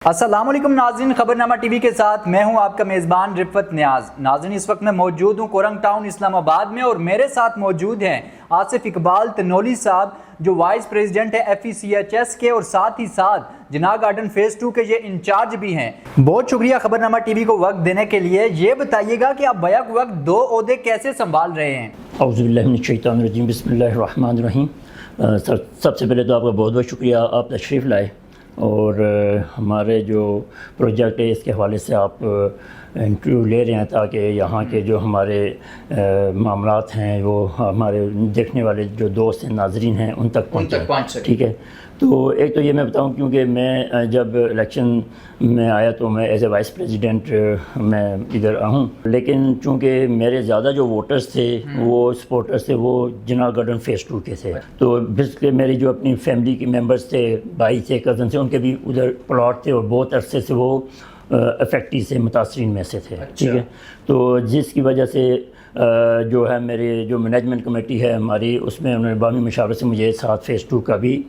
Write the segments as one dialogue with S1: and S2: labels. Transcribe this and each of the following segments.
S1: السلام علیکم ناظرین، خبرنامہ ٹی وی کے ساتھ میں ہوں آپ کا میزبان رفت نیاز۔ ناظرین، اس وقت میں موجود ہوں کورنگ ٹاؤن اسلام آباد میں، اور میرے ساتھ موجود ہیں آصف اقبال تنولی صاحب، جو وائس پریزیڈنٹ ہے FECHS کے، اور ساتھ ہی ساتھ جناح گارڈن فیز 2 کے یہ انچارج بھی ہیں۔ بہت شکریہ خبرنامہ ٹی وی کو وقت دینے کے لیے۔ یہ بتائیے گا کہ آپ بیک وقت دو عہدے کیسے سنبھال رہے ہیں؟
S2: اعوذ باللہ من الشیطان الرجیم، بسم اللہ الرحمن الرحیم۔ سب سے پہلے تو آپ کا بہت بہت شکریہ، آپ تشریف لائے اور ہمارے جو پروجیکٹ ہے اس کے حوالے سے آپ انٹرویو لے رہے ہیں، تاکہ یہاں کے جو ہمارے معاملات ہیں وہ ہمارے دیکھنے والے جو دوست ہیں، ناظرین ہیں، ان تک پہنچ سکیں۔ ٹھیک ہے، تو ایک تو یہ میں بتاؤں، کیونکہ میں جب الیکشن میں آیا تو میں ایز اے وائس پریزیڈنٹ میں ادھر ہوں، لیکن چونکہ میرے زیادہ جو ووٹرز تھے، وہ سپورٹرز تھے، وہ جناح گارڈن فیز 2 کے تھے۔ تو بیسکلی میری جو اپنی فیملی کے ممبرز تھے، بھائی تھے، کزن تھے، ان کے بھی ادھر پلاٹ تھے، اور بہت عرصے سے وہ افیکٹی سے متاثرین میں سے تھے۔ ٹھیک ہے، تو جس کی وجہ سے جو ہے میری جو مینجمنٹ کمیٹی ہے ہماری، اس میں انہوں نے باہمی مشاورت سے مجھے ساتھ فیز 2 کا بھی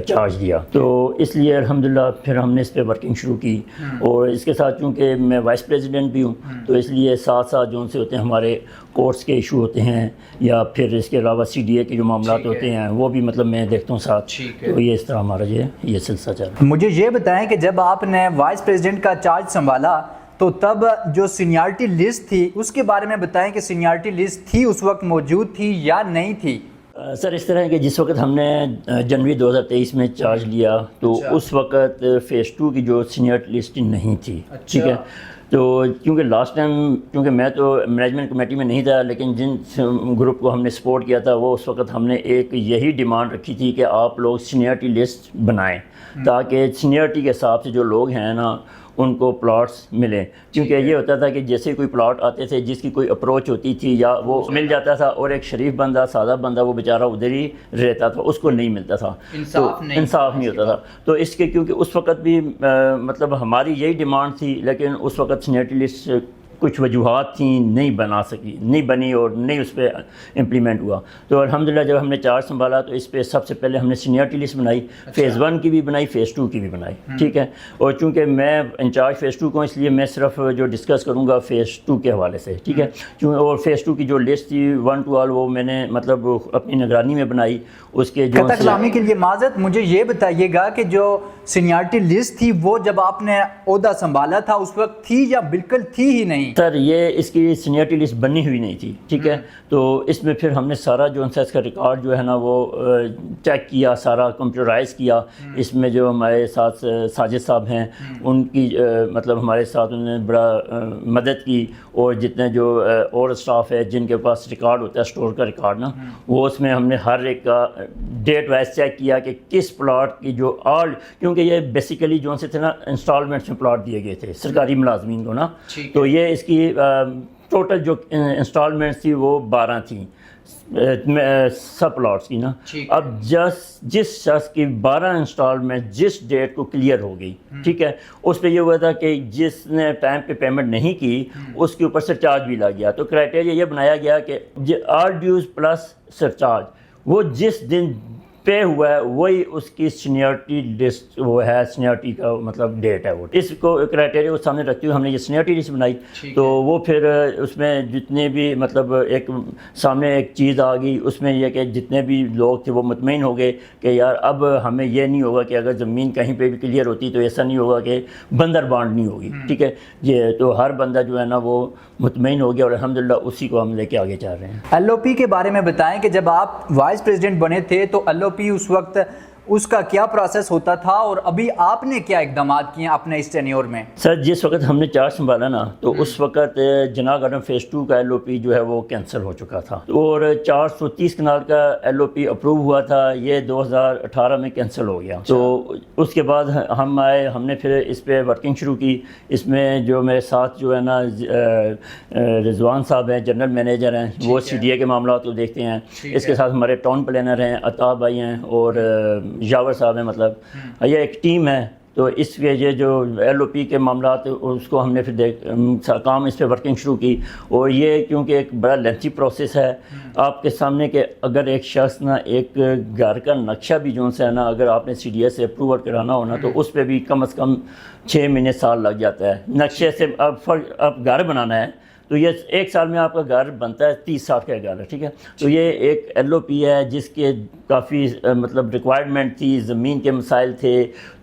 S2: چارج دیا، تو اس لیے الحمدللہ پھر ہم نے اس پہ ورکنگ شروع کی۔ اور اس کے ساتھ چونکہ میں وائس پریزیڈنٹ بھی ہوں، تو اس لیے ساتھ ساتھ جو ان سے ہوتے ہیں ہمارے کورٹس کے ایشو ہوتے ہیں، یا پھر اس کے علاوہ CDA کے جو معاملات ہوتے ہیں وہ بھی مطلب میں دیکھتا ہوں ساتھ۔ تو یہ اس طرح ہمارا یہ سلسلہ چل رہا ہے۔
S1: مجھے یہ بتائیں کہ جب آپ نے وائس پریزیڈنٹ کا چارج سنبھالا تو تب جو سینیارٹی لسٹ تھی اس کے بارے میں بتائیں کہ سینیارٹی لسٹ تھی اس وقت موجود تھی یا نہیں تھی؟
S2: سر، اس طرح ہے کہ جس وقت ہم نے جنوری 2023 میں چارج لیا تو اس وقت فیز 2 کی جو سینیارٹی لسٹ نہیں تھی۔ ٹھیک ہے، تو کیونکہ لاسٹ ٹائم کیونکہ میں تو مینجمنٹ کمیٹی میں نہیں تھا، لیکن جن گروپ کو ہم نے سپورٹ کیا تھا، وہ اس وقت ہم نے ایک یہی ڈیمانڈ رکھی تھی کہ آپ لوگ سینیارٹی لسٹ بنائیں، تاکہ سینیارٹی کے حساب سے جو لوگ ہیں نا ان کو پلاٹس ملیں۔ کیونکہ یہ ہوتا تھا کہ جیسے کوئی پلاٹ آتے تھے، جس کی کوئی اپروچ ہوتی تھی یا وہ مل جاتا تھا، اور ایک شریف بندہ، سادہ بندہ، وہ بیچارہ ادھر ہی رہتا تھا، اس کو نہیں ملتا تھا، تو انصاف نہیں ہوتا تھا۔ تو اس کے کیونکہ اس وقت بھی مطلب ہماری یہی ڈیمانڈ تھی، لیکن اس وقت سینیارٹی لسٹ کچھ وجوہات تھیں، نہیں بنی اور نہیں اس پہ امپلیمنٹ ہوا۔ تو الحمدللہ جب ہم نے چارج سنبھالا تو اس پہ سب سے پہلے ہم نے سینیارٹی لسٹ بنائی، فیز 1 کی بھی بنائی، فیز 2 کی بھی بنائی۔ ٹھیک ہے، اور چونکہ میں انچارج فیز 2 کو، اس لیے میں صرف جو ڈسکس کروں گا فیز 2 کے حوالے سے۔ ٹھیک ہے، اور فیز 2 کی جو لسٹ تھی 1 to all، وہ میں نے مطلب اپنی نگرانی میں بنائی۔ اس کے جو
S1: کلامی کے لیے معذرت، مجھے یہ بتائیے گا کہ جو سینیارٹی لسٹ تھی وہ جب آپ نے عہدہ سنبھالا تھا اس وقت تھی یا بالکل تھی ہی نہیں؟
S2: سر، یہ اس کی سینیارٹی لسٹ بنی ہوئی نہیں تھی۔ ٹھیک ہے، تو اس میں پھر ہم نے سارا جو اس کا ریکارڈ جو ہے نا وہ چیک کیا، سارا کمپیوٹرائز کیا۔ اس میں جو ہمارے ساتھ ساجد صاحب ہیں، ان کی مطلب ہمارے ساتھ انہوں نے بڑا مدد کی، اور جتنے جو اور اسٹاف ہے جن کے پاس ریکارڈ ہوتا ہے، اسٹور کا ریکارڈ نا، وہ اس میں ہم نے ہر ایک کا ڈیٹ وائز چیک کیا کہ کس پلاٹ کی جو کیونکہ یہ بیسیکلی جو سے تھے نا انسٹالمنٹس میں پلاٹ دیے گئے تھے سرکاری ملازمین کو نا، تو یہ اس کی ٹوٹل جو انسٹالمنٹس تھی وہ 12 تھیں سب پلاٹس کی نا۔ اب جس شخص کی 12 انسٹالمنٹ جس ڈیٹ کو کلیئر ہو گئی، ٹھیک ہے، اس پہ یہ ہوا تھا کہ جس نے ٹائم پہ پیمنٹ نہیں کی اس کے اوپر سرچارج بھی لگ گیا۔ تو کرائٹیریا یہ بنایا گیا کہ آل ڈیوز پلس سرچارج، وہ جس دن پے ہوا ہے وہی اس کی سینیارٹی لسٹ وہ ہے، سینیارٹی کا مطلب ڈیٹ ہے وہ۔ اس کو کرائٹیریا کو سامنے رکھتے ہوئے ہم نے یہ سینیارٹی لسٹ بنائی۔ تو وہ پھر اس میں جتنے بھی مطلب ایک سامنے ایک چیز آ گئی، اس میں یہ کہ جتنے بھی لوگ تھے وہ مطمئن ہو گئے کہ یار اب ہمیں یہ نہیں ہوگا کہ اگر زمین کہیں پہ بھی کلیئر ہوتی تو ایسا نہیں ہوگا کہ بندر بانڈ نہیں ہوگی۔ ٹھیک ہے، یہ تو ہر بندہ جو ہے نا وہ مطمئن ہو گیا، اور الحمدللہ اسی کو ہم لے کے آگے چل رہے ہیں۔
S1: LOP کے بارے میں بتائیں کہ جب آپ وائس پریزیڈنٹ بنے تھے تو LOP اس وقت اس کا کیا پروسیس ہوتا تھا، اور ابھی آپ نے کیا اقدامات کیے ہیں اپنے اس ٹینیور میں؟
S2: سر، جس وقت ہم نے چارج سنبھالا نا تو اس وقت جناح گارڈن فیز 2 کا LOP جو ہے وہ کینسل ہو چکا تھا، اور 430 کنال کا LOP اپروو ہوا تھا، یہ 2018 میں کینسل ہو گیا۔ تو اس کے بعد ہم آئے، ہم نے پھر اس پہ ورکنگ شروع کی۔ اس میں جو میرے ساتھ جو ہے نا رضوان صاحب ہیں، جنرل مینیجر ہیں، وہ CDA کے معاملات کو دیکھتے ہیں۔ اس کے ساتھ ہمارے ٹاؤن پلانر ہیں، عطا بھائی ہیں، اور یاور صاحب ہیں۔ مطلب یہ ایک ٹیم ہے تو اس کے یہ جو ایل او پی کے معاملات اس کو ہم نے پھر کام اس پہ ورکنگ شروع کی. اور یہ کیونکہ ایک بڑا لینتھی پروسیس ہے آپ کے سامنے کہ اگر ایک شخص نا ایک گھر کا نقشہ بھی جو ہے نا اگر آپ نے سی ڈی ایس سے اپروول کرانا ہونا تو اس پہ بھی کم از کم 6 مہینے سال لگ جاتا ہے. نقشے سے اب گھر بنانا ہے تو یہ 1 سال میں آپ کا گھر بنتا ہے 30-60 کا گھر ہے, ٹھیک ہے. تو یہ ایک ایل او پی ہے جس کے کافی مطلب ریکوائرمنٹ تھی, زمین کے مسائل تھے,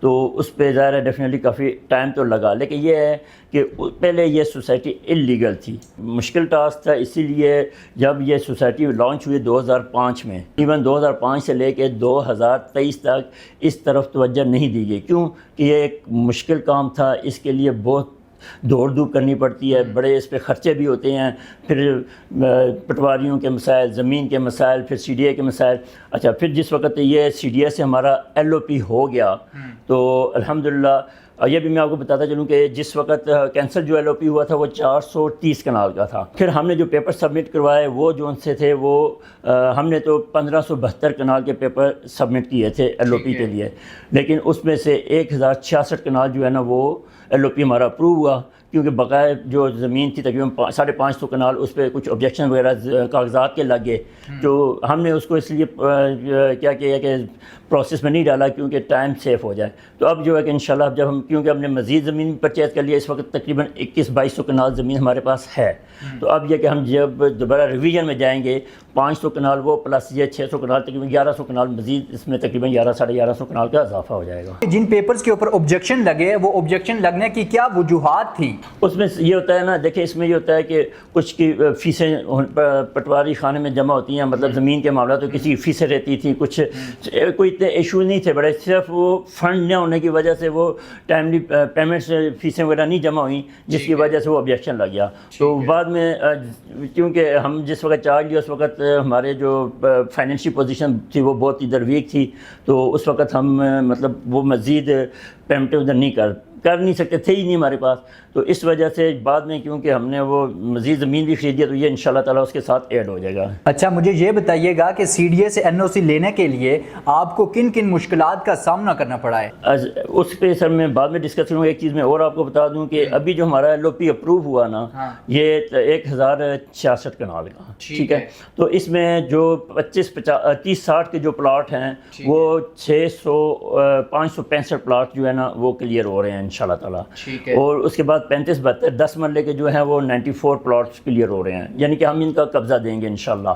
S2: تو اس پہ ظاہر ہے ڈیفینیٹلی کافی ٹائم تو لگا. لیکن یہ ہے کہ پہلے یہ سوسائٹی انلیگل تھی, مشکل ٹاسک تھا. اسی لیے جب یہ سوسائٹی لانچ ہوئی 2005 میں, ایون 2005 سے لے کے 2023 تک اس طرف توجہ نہیں دی گئی. کیوں کہ یہ ایک مشکل کام تھا, اس کے لیے بہت دوڑ دھوپ کرنی پڑتی ہے, بڑے اس پہ خرچے بھی ہوتے ہیں, پھر پٹواریوں کے مسائل, زمین کے مسائل, پھر سی ڈی اے کے مسائل. اچھا, پھر جس وقت یہ سی ڈی اے سے ہمارا ایل او پی ہو گیا تو الحمدللہ. یہ بھی میں آپ کو بتاتا چلوں کہ جس وقت کینسل جو ایل او پی ہوا تھا وہ 430 کنال کا تھا. پھر ہم نے جو پیپر سبمٹ کروائے وہ جو ان سے تھے وہ ہم نے تو 1572 کنال کے پیپر سبمٹ کیے تھے ایل او پی کے لیے, لیکن اس میں سے 1066 کنال جو ہے نا وہ ایل او پی ہمارا اپروو ہوا, کیونکہ بقایا جو زمین تھی تقریباً 550 کنال, اس پہ کچھ آبجیکشن وغیرہ کاغذات کے لگے. تو ہم نے اس کو اس لیے کیا کیا کہ پروسیس میں نہیں ڈالا کیونکہ ٹائم سیف ہو جائے. تو اب جو ہے کہ انشاءاللہ اب جب ہم کیونکہ ہم نے مزید زمین پرچیز کر لیا, اس وقت تقریباً 2100-2200 کنال زمین ہمارے پاس ہے. تو اب یہ کہ ہم جب دوبارہ ریویژن میں جائیں گے 500 کنال وہ پلس یہ 600 کنال, تقریباً 1100 کنال مزید, اس میں تقریباً 1100-1150 کنال کا اضافہ ہو جائے گا.
S1: جن پیپرز کے اوپر آبجیکشن لگے وہ آبجیکشن لگنے کی کیا وجوہات تھیں؟
S2: اس میں یہ ہوتا ہے نا, دیکھیں اس میں یہ ہوتا ہے کہ کچھ کی فیسیں پٹواری خانے میں جمع ہوتی ہیں, مطلب زمین کے معاملات تو کسی کی فیسیں رہتی تھیں, کچھ کوئی اتنے ایشو نہیں تھے بڑے, صرف وہ فنڈ نہ ہونے کی وجہ سے وہ ٹائملی پیمنٹس فیسیں وغیرہ نہیں جمع ہوئیں, جس کی وجہ سے وہ آبجیکشن لگ گیا. تو بعد میں کیونکہ ہم جس وقت چارج لیا اس وقت ہمارے جو فائنینشیل پوزیشن تھی وہ بہت ادھر ویک تھی, تو اس وقت ہم مطلب وہ مزید پیمنٹ ادھر نہیں کر نہیں سکتے تھے ہی نہیں ہمارے پاس. تو اس وجہ سے بعد میں کیونکہ ہم نے وہ مزید زمین بھی خرید لیا تو یہ انشاءاللہ تعالیٰ اس کے ساتھ ایڈ ہو جائے گا.
S1: اچھا, مجھے یہ بتائیے گا کہ سی ڈی اے سے این او سی لینے کے لیے آپ کو کن کن مشکلات کا سامنا کرنا پڑا ہے؟
S2: اس پہ سر میں بعد میں ڈسکس کروں گا. ایک چیز میں اور آپ کو بتا دوں کہ ابھی جو ہمارا ایل او پی اپروو ہوا نا یہ 1066 کنال کا, ٹھیک ہے. تو اس میں جو 30-60 کے جو پلاٹ ہیں وہ 565 پلاٹ جو ہے نا وہ کلیئر ہو رہے ہیں انشاءاللہ تعالیٰ. اور اس کے بعد 35-72 10 مرلے کے جو ہیں وہ 94 پلاٹس کلیئر ہو رہے ہیں, یعنی کہ ہم ان کا قبضہ دیں گے انشاءاللہ.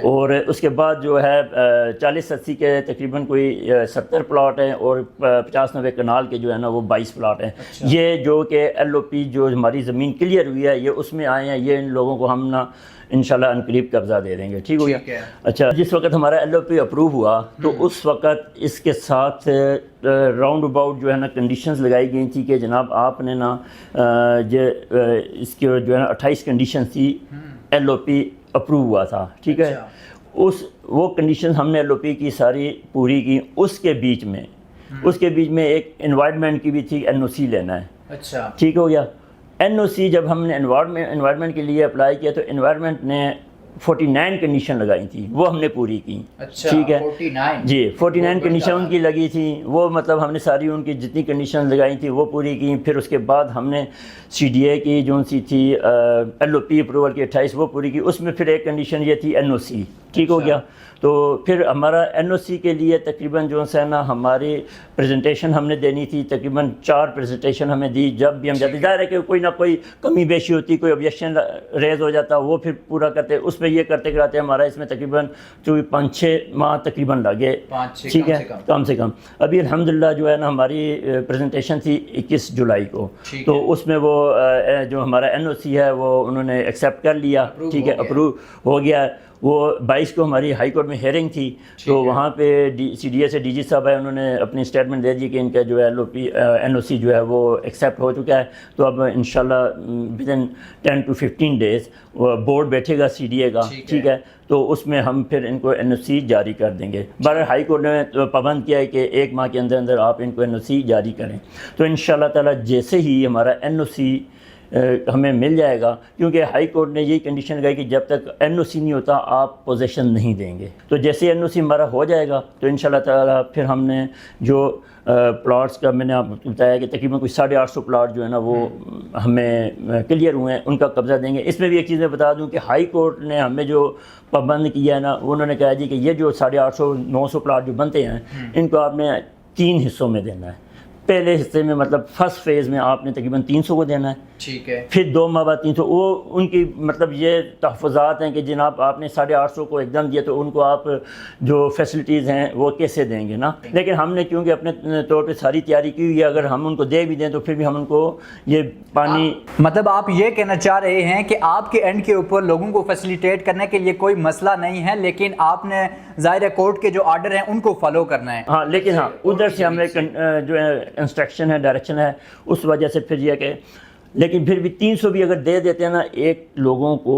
S2: اور اس کے بعد جو ہے 40-80 کے تقریباً کوئی 70 پلاٹ ہیں, اور 50-90 کنال کے جو ہے نا وہ 22 پلاٹ ہیں. یہ جو کہ ایل او پی جو ہماری زمین کلیئر ہوئی ہے یہ اس میں آئے ہیں, یہ ان لوگوں کو ہم نا انشاءاللہ ان قریب قبضہ دے دیں گے. ٹھیک ہو گیا. اچھا, جس وقت ہمارا ایل او پی اپروو ہوا تو اس وقت اس کے ساتھ راؤنڈ اباؤٹ جو ہے نا کنڈیشنز لگائی گئی تھی کہ جناب آپ نے نا اس کے جو ہے نا 28 کنڈیشنز تھی ایل او پی اپروو ہوا تھا, ٹھیک ہے. وہ کنڈیشنز ہم نے ایل او پی کی ساری پوری کی. اس کے بیچ میں ایک انوائرمنٹ کی بھی تھی, این او سی لینا ہے. اچھا, ٹھیک ہو گیا. این او سی جب ہم نے انوائرمنٹ کے لیے اپلائی کیا تو انوائرمنٹ نے 49 کنڈیشن لگائی تھی, وہ ہم نے پوری کی. ٹھیک ہے جی, 49 کنڈیشن ان کی لگی تھی, وہ مطلب ہم نے ساری ان کی جتنی کنڈیشن لگائی تھی وہ پوری کی. پھر اس کے بعد ہم نے سی ڈی اے کی جو سی تھی ایل او پی اپروول کی 28 وہ پوری کی. اس میں پھر ایک کنڈیشن یہ تھی این او سی. ٹھیک ہو گیا. تو پھر ہمارا این او سی کے لیے تقریباً جو ہے نا ہماری پریزنٹیشن ہم نے دینی تھی, تقریباً 4 پریزنٹیشن ہمیں دی. جب بھی ہم جاتے ظاہر ہے کہ کوئی نہ کوئی کمی بیشی ہوتی, کوئی آبجیکشن ریز ہو جاتا, وہ پھر پورا کرتے. اس میں یہ کرتے کراتے ہمارا اس میں تقریباً 5-6 ماہ تقریباً لگے. ٹھیک ہے, کم سے کم. ابھی الحمدللہ جو ہے نا ہماری پریزنٹیشن تھی 21 جولائی کو, تو اس میں وہ جو ہمارا این او سی ہے وہ انہوں نے ایکسیپٹ کر لیا. ٹھیک ہے, اپروو ہو گیا. وہ 22 کو ہماری ہائی کورٹ میں ہیئرنگ تھی, تو وہاں پہ سی ڈی اے سے ڈی جی صاحب ہے, انہوں نے اپنی اسٹیٹمنٹ دے دی کہ ان کا جو ہے این او سی جو ہے وہ ایکسیپٹ ہو چکا ہے. تو اب انشاءاللہ ودن 10 to 15 days بورڈ بیٹھے گا سی ڈی اے کا. ٹھیک ہے, تو اس میں ہم پھر ان کو این او سی جاری کر دیں گے. بہرحال ہائی کورٹ نے پابند کیا ہے کہ 1 ماہ کے اندر آپ ان کو این او سی جاری کریں. تو انشاءاللہ تعالیٰ جیسے ہی ہمارا این او سی ہمیں مل جائے گا، کیونکہ ہائی کورٹ نے یہی کنڈیشن لگائی کہ جب تک NOC نہیں ہوتا آپ پوزیشن نہیں دیں گے. تو جیسے NOC ہمارا ہو جائے گا تو انشاءاللہ تعالیٰ پھر ہم نے جو پلاٹس کا میں نے آپ کو بتایا کہ تقریباً کوئی 850 پلاٹ جو ہے نا وہ ہمیں کلیئر ہوئے ہیں، ان کا قبضہ دیں گے. اس میں بھی ایک چیز میں بتا دوں کہ ہائی کورٹ نے ہمیں جو پابند کیا ہے نا، انہوں نے کہا جی کہ یہ جو 850 900 پلاٹ جو بنتے ہیں ان کو آپ نے 3 حصوں میں دینا ہے. پہلے حصے میں مطلب فرسٹ فیز میں آپ نے تقریباً 300 کو دینا ہے،
S1: ٹھیک ہے.
S2: پھر 2 ماہ بعد 300. وہ ان کی مطلب یہ تحفظات ہیں کہ جناب آپ نے 850 کو ایک دم دیا تو ان کو آپ جو فیسلٹیز ہیں وہ کیسے دیں گے نا. لیکن ہم نے کیونکہ اپنے طور پہ ساری تیاری کی ہوئی ہے، اگر ہم ان کو دے بھی دیں تو پھر بھی ہم ان کو یہ پانی
S1: مطلب آپ یہ کہنا چاہ رہے ہیں کہ آپ کے اینڈ کے اوپر لوگوں کو فیسیلیٹیٹ کرنے کے لیے کوئی مسئلہ نہیں ہے، لیکن آپ نے ظاہر ہے کورٹ کے جو آرڈر ہیں ان کو فالو کرنا ہے.
S2: ہاں، لیکن ہاں ادھر سے ہمیں جو ہے انسٹرکشن ہے، ڈائریکشن ہے، اس وجہ سے پھر یہ کہ لیکن پھر بھی 300 بھی اگر دے دیتے ہیں نا، ایک لوگوں کو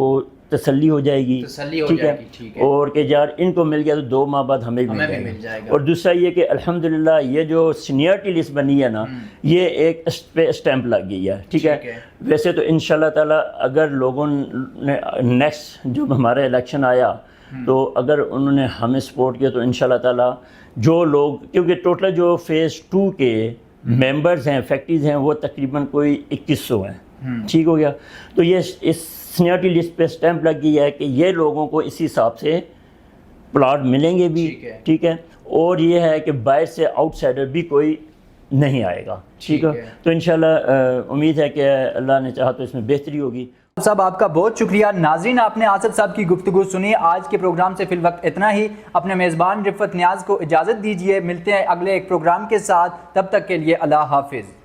S2: تسلی ہو جائے گی، ٹھیک ہے، اور کہ یار ان کو مل گیا تو 2 ماہ بعد ہمیں بھی مل جائے گا. اور دوسرا یہ کہ الحمدللہ یہ جو سینئرٹی لسٹ بنی ہے نا، یہ ایک پہ اسٹیمپ لگ گئی ہے، ٹھیک ہے. ویسے تو انشاءاللہ تعالیٰ اگر لوگوں نے نیکسٹ جب ہمارا الیکشن آیا تو اگر انہوں نے ہمیں سپورٹ کیا تو انشاءاللہ تعالیٰ جو لوگ، کیونکہ ٹوٹل جو فیز 2 کے ممبرز ہیں، فیکٹریز ہیں، وہ تقریباً کوئی 2100 ہیں، ٹھیک ہو گیا. تو یہ اس سینئرٹی لسٹ پہ اسٹیمپ لگ گئی ہے کہ یہ لوگوں کو اسی حساب سے پلاٹ ملیں گے بھی، ٹھیک ہے. اور یہ ہے کہ باہر سے آؤٹ سائڈر بھی کوئی نہیں آئے گا، ٹھیک ہے. تو انشاءاللہ امید ہے کہ اللہ نے چاہا تو اس میں بہتری ہوگی.
S1: صاحب آپ کا بہت شکریہ. ناظرین، آپ نے آصف صاحب کی گفتگو سنی. آج کے پروگرام سے فی الوقت اتنا ہی. اپنے میزبان رفعت نیاز کو اجازت دیجیے، ملتے ہیں اگلے ایک پروگرام کے ساتھ. تب تک کے لیے اللہ حافظ.